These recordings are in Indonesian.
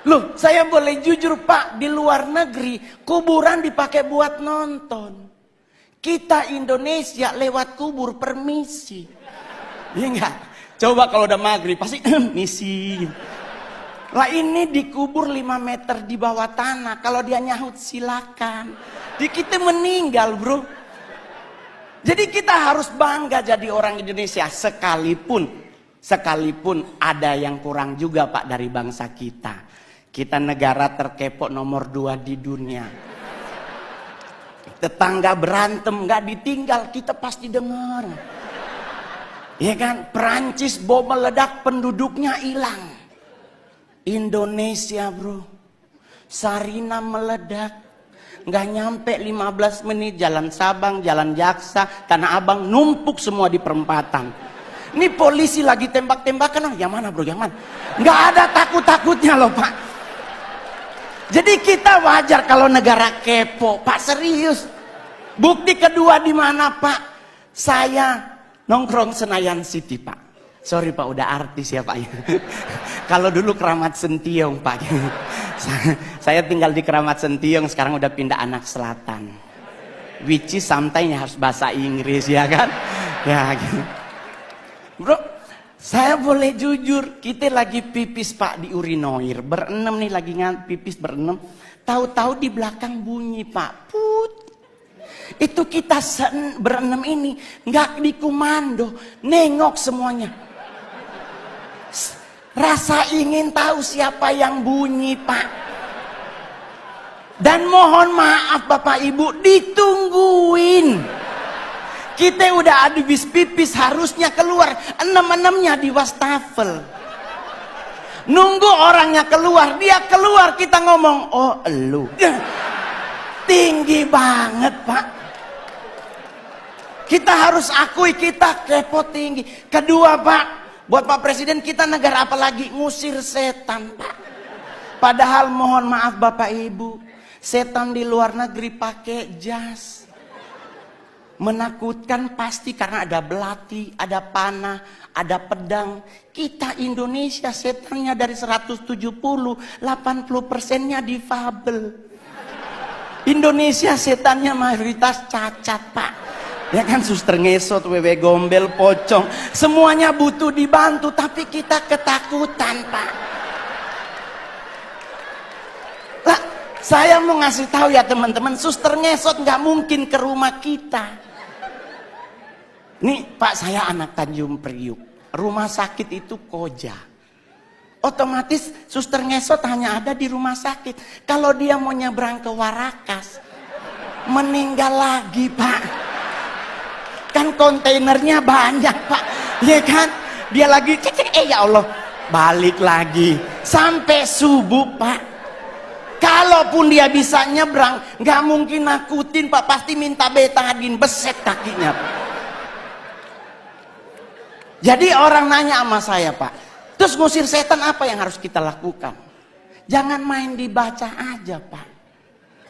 Loh, saya boleh jujur Pak, di luar negeri kuburan dipakai buat nonton. Kita Indonesia lewat kubur permisi. Iya enggak? Coba kalau udah maghrib pasti misi. Lah ini dikubur 5 meter di bawah tanah. Kalau dia nyahut silakan. Di kita meninggal bro. Jadi kita harus bangga jadi orang Indonesia. Sekalipun ada yang kurang juga Pak dari bangsa kita. Kita negara terkepo nomor 2 di dunia. Tetangga berantem gak ditinggal, kita pasti dengar. Ya kan, Perancis bom meledak penduduknya hilang. Indonesia bro, Sarina meledak, nggak nyampe 15 menit jalan Sabang, jalan Jaksa, Tanah Abang numpuk semua di perempatan. Ini polisi lagi tembak-tembakan, yang mana bro, yang mana? Nggak ada takut-takutnya loh Pak. Jadi kita wajar kalau negara kepo, Pak serius. Bukti kedua di mana Pak? Saya nongkrong Senayan City Pak. Sorry Pak, udah artis ya Pak. Kalau dulu Keramat Sentiong Pak. Saya tinggal di Keramat Sentiong, sekarang udah pindah Anak Selatan. Which is sometimes harus bahasa Inggris ya kan? Ya gitu. Bro, saya boleh jujur, kita lagi pipis Pak di urinoir. Berenam nih lagi pipis berenam. Tahu-tahu di belakang bunyi Pak. Put. Itu kita berenam ini nggak dikomando, nengok semuanya. Rasa ingin tahu siapa yang bunyi Pak. Dan mohon maaf Bapak Ibu, ditungguin. Kita udah habis pipis, harusnya keluar. 6-6-nya di wastafel. Nunggu orangnya keluar, dia keluar kita ngomong, oh elu. Tinggi banget Pak. Kita harus akui kita kepo tinggi. Kedua Pak, buat Pak Presiden, kita negara apa lagi? Ngusir setan Pak. Padahal mohon maaf Bapak Ibu, setan di luar negeri pakai jas. Menakutkan pasti karena ada belati, ada panah, ada pedang. Kita Indonesia setannya dari 170, 80%-nya difabel. Indonesia setannya mayoritas cacat Pak. Ya kan, suster ngesot, wewe gombel, pocong. Semuanya butuh dibantu, tapi kita ketakutan Pak. Lah, saya mau ngasih tahu ya teman-teman, suster ngesot nggak mungkin ke rumah kita. Nih Pak, saya anak Tanjung Priuk. Rumah sakit itu Koja. Otomatis suster ngesot hanya ada di rumah sakit. Kalau dia mau nyebrang ke Warakas, meninggal lagi Pak. Kan kontainernya banyak Pak. Ya kan? Dia lagi cek, ya Allah, balik lagi. Sampai subuh Pak. Kalaupun dia bisa nyebrang, nggak mungkin nakutin Pak. Pasti minta betadin, beset kakinya Pak. Jadi orang nanya sama saya Pak, terus ngusir setan apa yang harus kita lakukan? Jangan main dibaca aja Pak.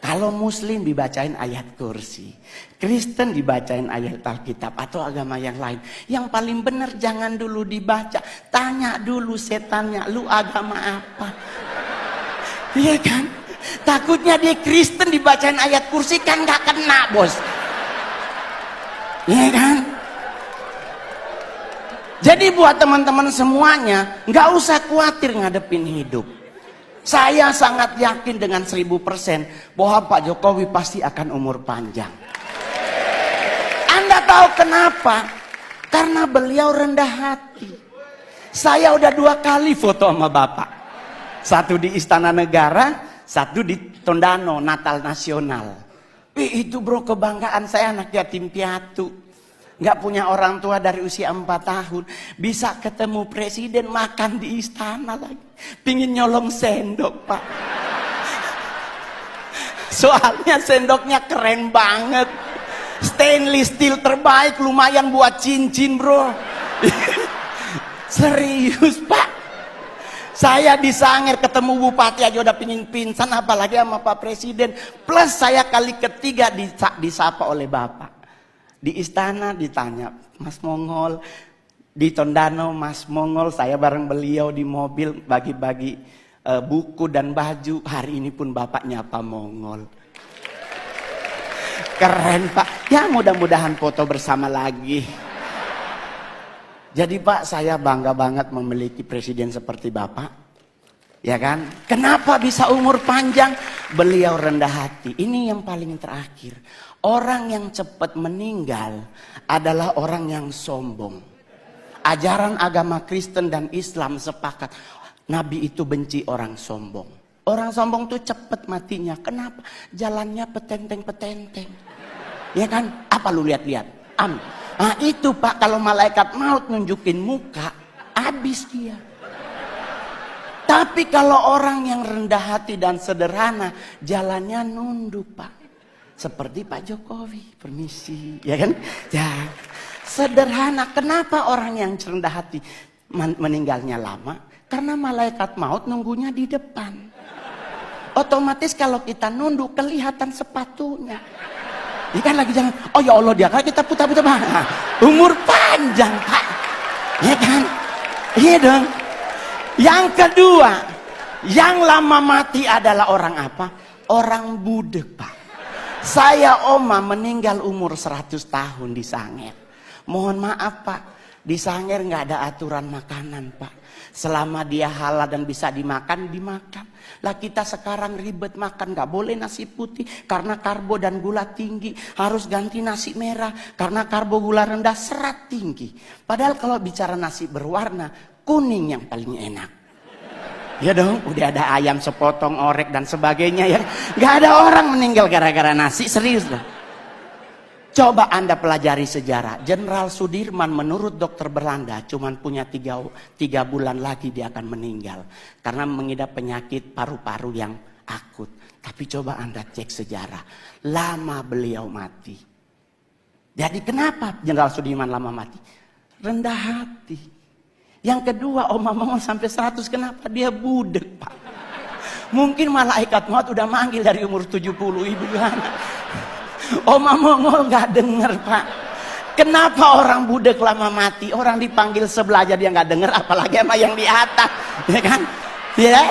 Kalau Muslim dibacain ayat kursi, Kristen dibacain ayat Alkitab atau agama yang lain. Yang paling benar jangan dulu dibaca, tanya dulu setannya, lu agama apa? Iya kan? Takutnya dia Kristen dibacain ayat kursi kan gak kena bos. Iya kan? Jadi buat teman-teman semuanya, nggak usah khawatir ngadepin hidup. Saya sangat yakin dengan 1000% bahwa Pak Jokowi pasti akan umur panjang. Anda tahu kenapa? Karena beliau rendah hati. Saya udah 2 kali foto sama Bapak. Satu di Istana Negara, satu di Tondano, Natal Nasional. Itu bro, kebanggaan saya, anak yatim piatu. Nggak punya orang tua dari usia 4 tahun. Bisa ketemu presiden, makan di istana lagi. Pingin nyolong sendok Pak. Soalnya sendoknya keren banget. Stainless steel terbaik, lumayan buat cincin bro. Serius Pak. Saya di Sangir ketemu bupati aja udah pingin pingsan, apalagi sama Pak Presiden. Plus saya kali ketiga disapa oleh Bapak. Di istana ditanya, Mas Mongol. Di Tondano, Mas Mongol. Saya bareng beliau di mobil bagi-bagi buku dan baju. Hari ini pun Bapak nyapa Mongol. Keren Pak. Ya mudah-mudahan foto bersama lagi. Jadi Pak, saya bangga banget memiliki presiden seperti Bapak. Ya kan? Kenapa bisa umur panjang? Beliau rendah hati. Ini yang paling terakhir. Orang yang cepat meninggal adalah orang yang sombong. Ajaran agama Kristen dan Islam sepakat. Nabi itu benci orang sombong. Orang sombong tuh cepat matinya. Kenapa? Jalannya petenteng-petenteng. Ya kan? Apa lu lihat-lihat? Nah itu Pak, kalau malaikat maut nunjukin muka, habis dia. Tapi kalau orang yang rendah hati dan sederhana, jalannya nunduk Pak. Seperti Pak Jokowi, permisi, ya kan? Ya, sederhana. Kenapa orang yang rendah hati meninggalnya lama? Karena malaikat maut nunggunya di depan. Otomatis kalau kita nunduk, kelihatan sepatunya. Ini kan lagi jangan, oh ya Allah dia kan kita putar-putar. Nah, umur panjang Pak. Ya kan? Iya dong. Yang kedua, yang lama mati adalah orang apa? Orang budek Pak. Saya oma meninggal umur 100 tahun di Sangir. Mohon maaf Pak, di Sangir nggak ada aturan makanan Pak. Selama dia halal dan bisa dimakan, dimakan. Lah kita sekarang ribet makan, nggak boleh nasi putih karena karbo dan gula tinggi. Harus ganti nasi merah karena karbo gula rendah, serat tinggi. Padahal kalau bicara nasi berwarna, kuning yang paling enak. Ya dong, udah ada ayam sepotong, orek dan sebagainya ya. Gak ada orang meninggal gara-gara nasi, serius loh. Coba Anda pelajari sejarah. Jenderal Sudirman menurut dokter Belanda cuman punya 3 bulan lagi dia akan meninggal. Karena mengidap penyakit paru-paru yang akut. Tapi coba Anda cek sejarah. Lama beliau mati. Jadi kenapa Jenderal Sudirman lama mati? Rendah hati. Yang kedua, Oma Mongol sampai 100, kenapa dia budek Pak? Mungkin malaikat maut udah manggil dari umur 70, ibu anak. Oma Mongol gak denger Pak. Kenapa orang budek lama mati? Orang dipanggil sebelah aja dia gak denger, apalagi sama yang di atas. Ya kan? Ya.